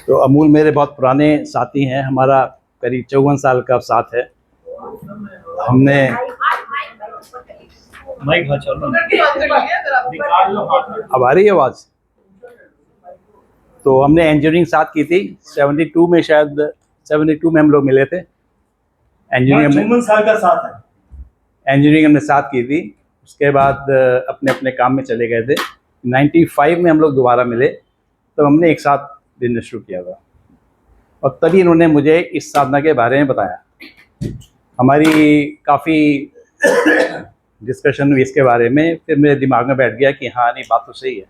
तो अमूल मेरे बहुत पुराने साथी हैं, हमारा करीब 54 साल का साथ है। हमने अब आ रही है आवाज़। तो हमने इंजीनियरिंग साथ की थी 72 में, शायद 72 में हम लोग मिले थे। इंजीनियरिंग हमने साथ की थी। उसके बाद अपने अपने काम में चले गए थे। 95 में हम लोग दोबारा मिले, तो हमने एक साथ बिजनेस शुरू किया था और तभी इन्होंने मुझे इस साधना के बारे में बताया। हमारी काफ़ी डिस्कशन हुई इसके बारे में। फिर मेरे दिमाग में बैठ गया कि हाँ, नहीं, बात तो सही है।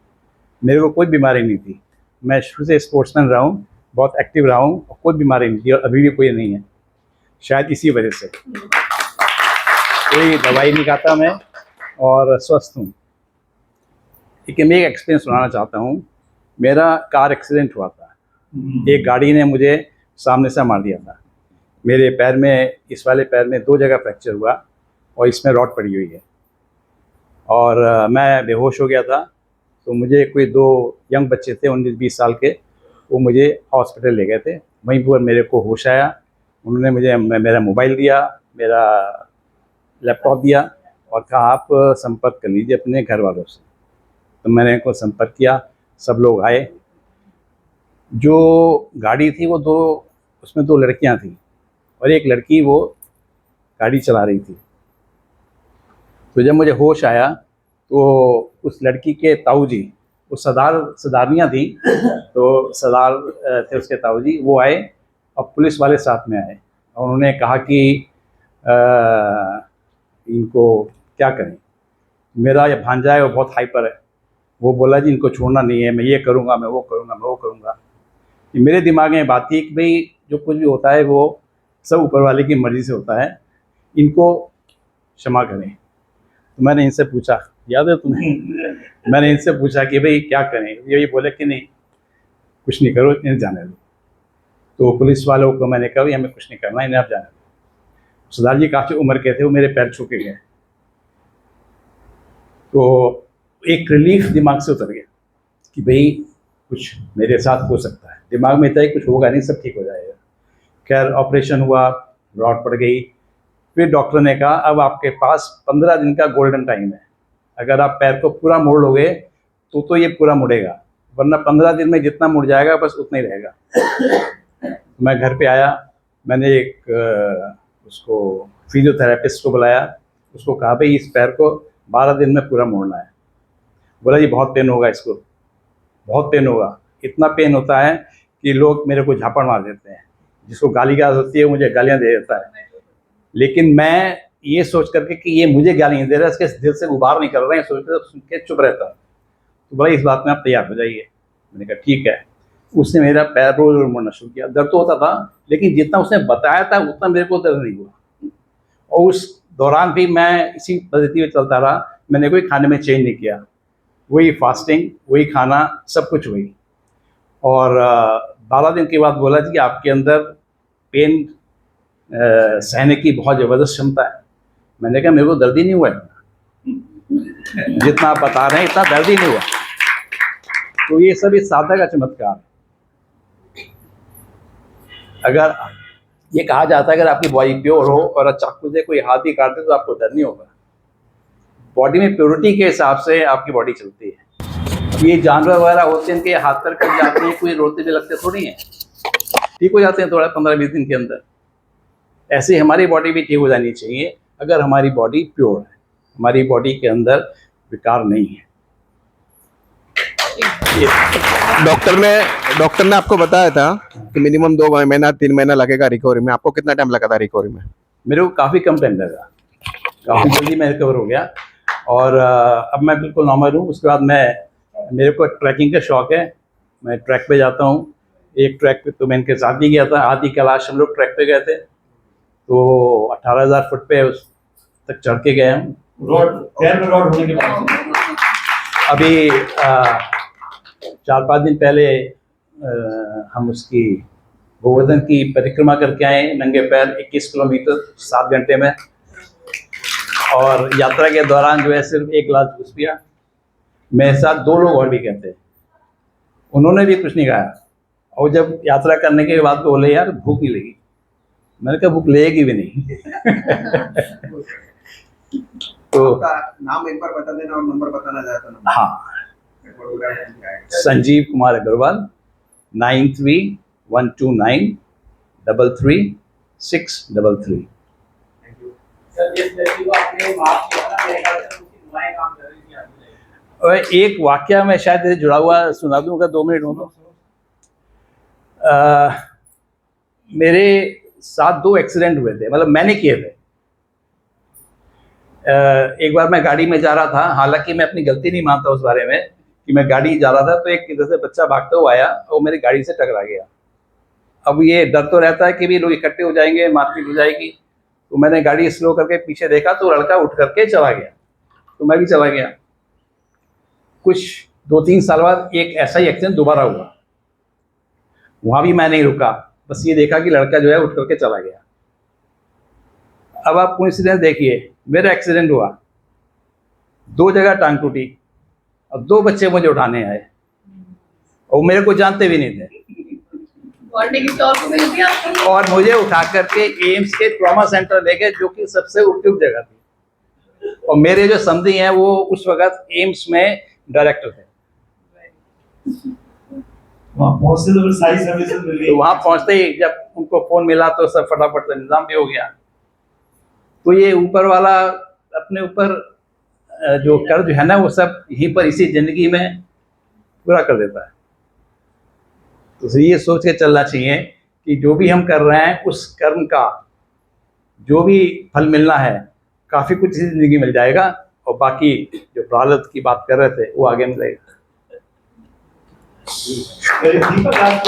मेरे को कोई बीमारी नहीं थी, मैं शुरू से स्पोर्ट्समैन रहा हूँ, बहुत एक्टिव रहा हूँ, कोई बीमारी नहीं थी और अभी भी कोई नहीं है। शायद इसी वजह से कोई दवाई नहीं खाता मैं और स्वस्थ हूँ। लेकिन मैं एक एक्सपीरियंस सुनाना चाहता हूँ। मेरा कार एक्सीडेंट हुआ था, एक गाड़ी ने मुझे सामने से मार दिया था। मेरे पैर में, इस वाले पैर में 2 जगह फ्रैक्चर हुआ और इसमें रॉड पड़ी हुई है और मैं बेहोश हो गया था। तो मुझे कोई 2 यंग बच्चे थे 19-20 साल के, वो मुझे हॉस्पिटल ले गए थे। वहीं पर मेरे को होश आया। उन्होंने मुझे मेरा मोबाइल दिया, मेरा लैपटॉप दिया और कहा आप संपर्क कर लीजिए अपने घर वालों से। तो मैंने इनको संपर्क किया, सब लोग आए। जो गाड़ी थी वो उसमें 2 लड़कियां थी और एक लड़की वो गाड़ी चला रही थी। तो जब मुझे होश आया तो उस लड़की के ताऊजी, वो सरदारनियाँ थी, तो सरदार थे उसके ताऊजी, वो आए और पुलिस वाले साथ में आए और उन्होंने कहा कि इनको क्या करें। मेरा ये भांजा है, वो बहुत हाइपर है। वो बोला जी इनको छोड़ना नहीं है, मैं ये करूँगा, मैं वो करूँगा, मैं वो करूँगा। मेरे दिमाग में बात थी कि भाई जो कुछ भी होता है वो सब ऊपर वाले की मर्ज़ी से होता है, इनको क्षमा करें। तो मैंने इनसे पूछा, याद है तुम्हें, मैंने इनसे पूछा कि भाई क्या करें। ये बोले कि नहीं, कुछ नहीं करो, इन्हें जाने दो। तो पुलिस वालों को मैंने कहा हमें कुछ नहीं करना, इन्हें आप जाने दो। सरदार जी काफ़ी उम्र के थे, वो मेरे पैर छू के गए। तो एक रिलीफ दिमाग से उतर गया कि भाई कुछ मेरे साथ हो सकता है। दिमाग में था कि कुछ होगा नहीं, सब ठीक हो जाएगा। खैर ऑपरेशन हुआ, रॉड पड़ गई। फिर डॉक्टर ने कहा अब आपके पास 15 दिन का गोल्डन टाइम है। अगर आप पैर को पूरा मोड़ लोगे तो ये पूरा मुड़ेगा, वरना 15 दिन में जितना मुड़ जाएगा बस उतना ही रहेगा। मैं घर पे आया, मैंने एक उसको फिजियोथेरेपिस्ट को बुलाया, उसको कहा भाई इस पैर को 12 दिन में पूरा मोड़ना है। बोला जी बहुत पेन होगा, इसको बहुत पेन होगा। इतना पेन होता है कि लोग मेरे को झापड़ मार देते हैं, जिसको गाली गाज होती है मुझे गालियाँ दे देता है। लेकिन मैं ये सोच करके कि ये मुझे गालियाँ दे रहा है, इसके दिल से गुबार नहीं कर रहे हैं, सोच कर सुन के चुप रहता हूँ। तो बोला इस बात में आप तैयार हो जाइए। मैंने कहा ठीक है। उसने मेरा पैर रोज रोज मोड़ना शुरू किया। दर्द तो होता था, लेकिन जितना उसने बताया था उतना मेरे को दर्द नहीं हुआ। और उस दौरान भी मैं इसी पद्धति में चलता रहा। मैंने कोई खाने में चेंज नहीं किया, वही फास्टिंग, वही खाना, सब कुछ वही। और 12 दिन के बाद बोला जी आपके अंदर पेन सहने की बहुत ज़बरदस्त क्षमता है। मैंने कहा मेरे को दर्द ही नहीं हुआ है, जितना आप बता रहे हैं इतना दर्द ही नहीं हुआ। तो ये सब इस साधना का चमत्कार है। अगर ये कहा जाता है अगर आपकी बॉडी प्योर हो और चाकू से कोई हाथ ही काट दे तो आपको दर्द नहीं होगा। बॉडी में प्योरिटी के हिसाब से आपकी बॉडी चलती है। ये जानवर वगैरह होते हैं, इनके हाथ पैर कट जाते हैं, कोई रोते भी लगते थोड़ी हैं, ठीक हो जाते हैं थोड़ा 15-20 दिन के अंदर। ऐसे ही हमारी बॉडी भी ठीक हो जानी चाहिए अगर हमारी बॉडी प्योर है, हमारी बॉडी के अंदर विकार नहीं है। डॉक्टर ने आपको बताया था कि मिनिमम 2 महीना 3 महीना लगेगा रिकवरी में। आपको कितना टाइम लगा था रिकवरी में? मेरे को काफ़ी कम टाइम लगा, काफ़ी जल्दी मैं रिकवर हो गया और अब मैं बिल्कुल नॉर्मल हूँ। उसके बाद मेरे को ट्रैकिंग का शौक़ है, मैं ट्रैक पे जाता हूँ। एक ट्रैक पे तो मैं इनके साथ भी गया था, आदि कैलाश हम लोग ट्रैक पे गए थे, तो 18,000 फुट पे उस तक चढ़ के गए हम। रॉड होने के बाद अभी 4-5 दिन पहले हम उसकी गोवर्धन की परिक्रमा करके आए नंगे पैर 21 किलोमीटर 7 घंटे में। और यात्रा के दौरान जो है सिर्फ 1 गिलास जूस पिया। मेरे साथ 2 लोग और भी कहते हैं, उन्होंने भी कुछ नहीं खाया और जब यात्रा करने के बाद बोले यार भूख नहीं लगी, मैंने कहा भूख लगेगी भी नहीं। तो आपका नाम एक बार बता देना और नंबर बताना चाहे तो नंबर। हाँ, संजीव कुमार अग्रवाल 9312933633। और एक वाक्य मैं शायद इससे जुड़ा हुआ सुना दूंगा, 2 मिनट हो तो। मेरे साथ 2 एक्सीडेंट हुए थे, मतलब मैंने किए थे। एक बार मैं गाड़ी में जा रहा था, हालांकि मैं अपनी गलती नहीं मानता उस बारे में कि मैं गाड़ी जा रहा था, तो एक इधर से बच्चा भागते हुआ आया और मेरी गाड़ी से टकरा गया। अब ये डर तो रहता है कि भी लोग इकट्ठे हो जाएंगे, मारपीट हो जाएगी। तो मैंने गाड़ी स्लो करके पीछे देखा तो लड़का उठ करके चला गया, तो मैं भी चला गया। कुछ 2-3 साल बाद एक ऐसा ही एक्सीडेंट दोबारा हुआ, वहाँ भी मैं नहीं रुका, बस ये देखा कि लड़का जो है उठ करके चला गया। अब आप कोइंसिडेंस देखिए, मेरा एक्सीडेंट हुआ, 2 जगह टांग टूटी और 2 बच्चे मुझे उठाने आए और मेरे को जानते भी नहीं थे, और मुझे उठा करके एम्स के ट्रॉमा सेंटर ले गए, जो कि सबसे उपयुक्त जगह थी। और मेरे जो समधी हैं वो उस वक्त एम्स में डायरेक्टर थे। वहाँ पहुँचते तो सारी सर्विसेज मिल गई। तो वहाँ पहुँचते ही जब उनको फोन मिला तो सब फटाफट से निजाम भी हो गया। तो ये ऊपर वाला अपने ऊपर जो कर्ज है ना, वो सब यहीं पर इसी जिंदगी में पूरा कर देता है। तो ये सोच के चलना चाहिए कि जो भी हम कर रहे हैं उस कर्म का जो भी फल मिलना है, काफ़ी कुछ इसी जिंदगी मिल जाएगा, और बाकी जो प्रारब्ध की बात कर रहे थे वो आगे मिलेगा। दीपक, आप